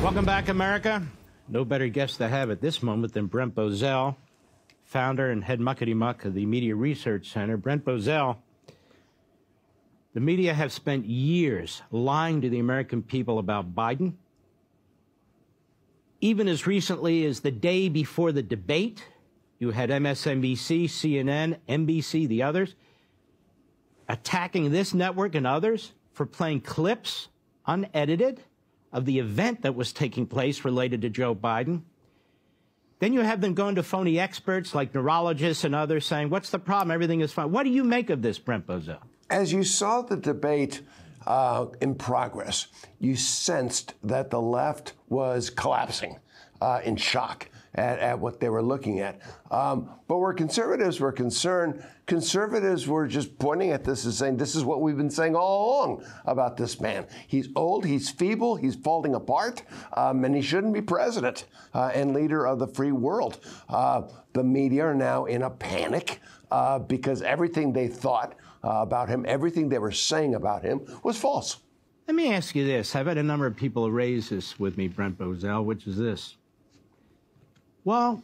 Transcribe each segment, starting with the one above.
Welcome back, America. No better guest to have at this moment than Brent Bozell, founder and head muckety-muck of the Media Research Center. Brent Bozell, the media have spent years lying to the American people about Biden. Even as recently as the day before the debate, you had MSNBC, CNN, NBC, the others, attacking this network and others for playing clips, unedited, of the event that was taking place related to Joe Biden. Then you have them going to phony experts like neurologists and others saying, what's the problem? Everything is fine. What do you make of this, Brent Bozell? As you saw the debate in progress, you sensed that the left was collapsing in shock at what they were looking at. But where conservatives were concerned, conservatives were just pointing at this and saying, this is what we've been saying all along about this man. He's old, he's feeble, he's falling apart, and he shouldn't be president and leader of the free world. The media are now in a panic because everything they thought about him, everything they were saying about him was false. Let me ask you this. I've had a number of people raise this with me, Brent Bozell, which is this. Well,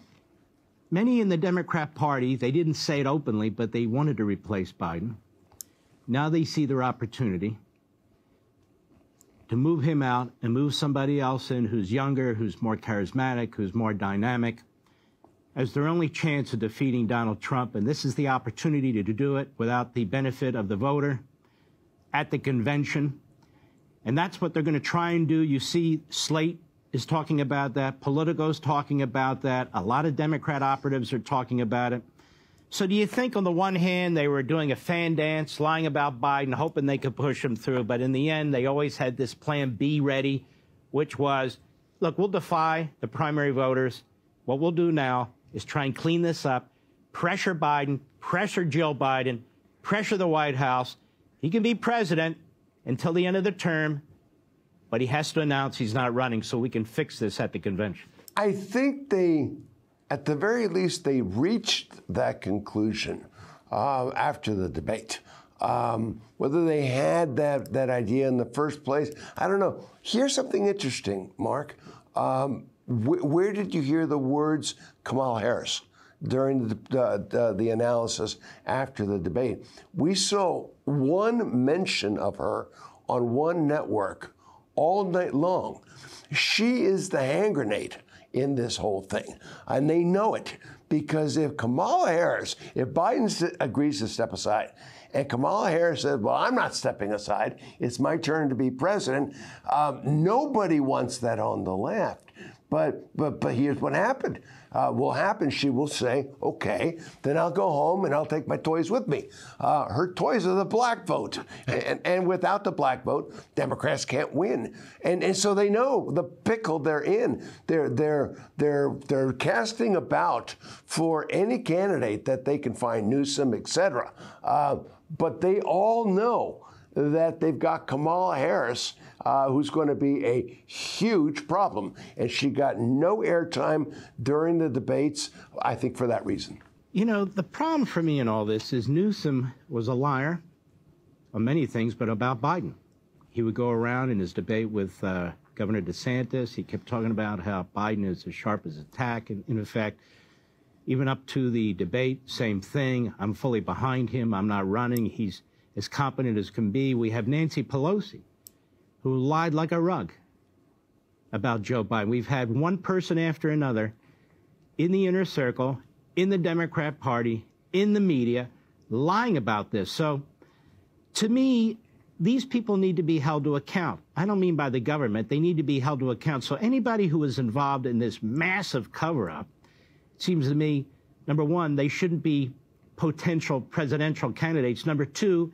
many in the Democrat Party, they didn't say it openly, but they wanted to replace Biden. Now they see their opportunity to move him out and move somebody else in who's younger, who's more charismatic, who's more dynamic, as their only chance of defeating Donald Trump. And this is the opportunity to do it without the benefit of the voter at the convention. And that's what they're going to try and do. You see Slate is talking about that. Politico's talking about that. A lot of Democrat operatives are talking about it. So do you think on the one hand they were doing a fan dance, lying about Biden, hoping they could push him through, but in the end they always had this plan B ready, which was, look, we'll defy the primary voters. What we'll do now is try and clean this up, pressure Biden, pressure Jill Biden, pressure the White House. He can be president until the end of the term, but he has to announce he's not running so we can fix this at the convention. I think they, at the very least, they reached that conclusion after the debate. Whether they had that idea in the first place, I don't know. Here's something interesting, Mark. Where did you hear the words Kamala Harris during the analysis after the debate? We saw one mention of her on one network all night long. She is the hand grenade in this whole thing. And they know it because if Kamala Harris, if Biden agrees to step aside and Kamala Harris said, well, I'm not stepping aside, it's my turn to be president, nobody wants that on the left. But here's what happened. Will happen, she will say, okay, then I'll go home and I'll take my toys with me. Her toys are the black vote. And without the black vote, Democrats can't win. And so they know the pickle they're in. They're casting about for any candidate that they can find, Newsom, et cetera. But they all know that they've got Kamala Harris, who's going to be a huge problem. And she got no airtime during the debates, I think, for that reason. You know, the problem for me in all this is Newsom was a liar on many things, but about Biden. He would go around in his debate with Governor DeSantis. He kept talking about how Biden is as sharp as a tack. And in effect, even up to the debate, same thing. I'm fully behind him. I'm not running. He's as competent as can be. We have Nancy Pelosi, who lied like a rug about Joe Biden. We've had one person after another in the inner circle, in the Democrat Party, in the media, lying about this. So, to me, these people need to be held to account. I don't mean by the government. They need to be held to account. So anybody who is involved in this massive cover-up, it seems to me, number one, they shouldn't be potential presidential candidates. Number two,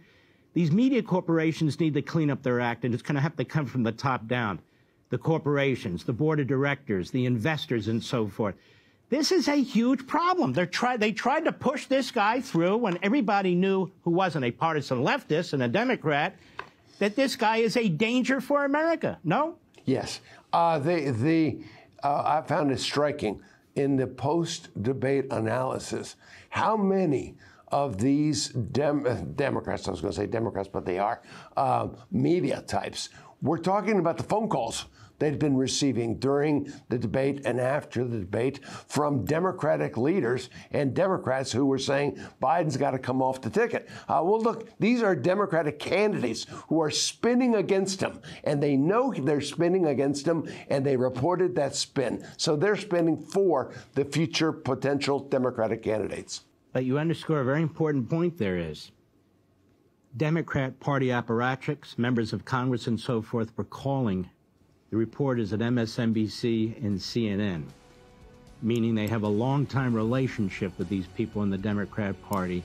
these media corporations need to clean up their act, and it's going to have to come from the top down. The corporations, the board of directors, the investors, and so forth. This is a huge problem. They tried to push this guy through when everybody knew, who wasn't a partisan leftist and a Democrat, that this guy is a danger for America. No? Yes. I found it striking in the post-debate analysis how many of these Democrats, I was going to say Democrats, but they are, media types, we're talking about the phone calls they'd been receiving during the debate and after the debate from Democratic leaders and Democrats who were saying Biden's got to come off the ticket. Well, look, these are Democratic candidates who are spinning against him, and they know they're spinning against him, and they reported that spin. So they're spinning for the future potential Democratic candidates. But you underscore a very important point there is. Democrat Party apparatchiks, members of Congress and so forth were calling the reporters at MSNBC and CNN, meaning they have a long-time relationship with these people in the Democrat Party,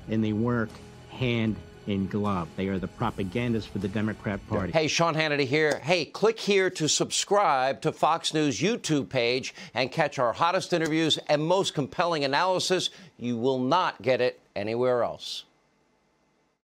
and they work hand in glove. They are the propagandists for the Democrat Party. Hey, Sean Hannity here. Hey, click here to subscribe to Fox News YouTube page and catch our hottest interviews and most compelling analysis. You will not get it anywhere else.